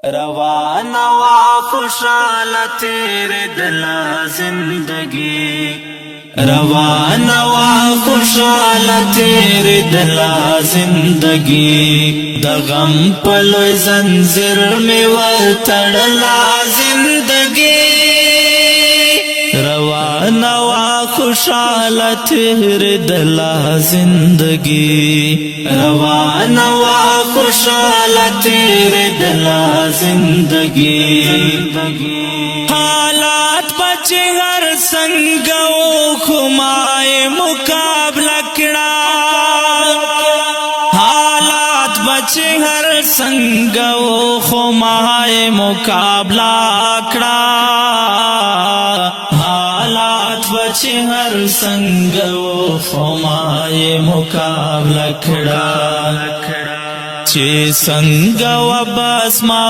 روانه وا خوشاله تیرې دلا زندگی روانه وا خوشاله تیرې دلا زندگی د غم په لوی زنځیر مې ورتړلا زندگی روانه وا خوشاله تیرې دلا زندگی روانه وا خوشاله تیرې دلا زندگی حالات بچ هر څنګه او خمای مقابله کړه حالات بچ هر څنګه او خمای مقابله کړه حالات بچ هر څنګه او خمای مقابله کړه چې څنګه و بس ما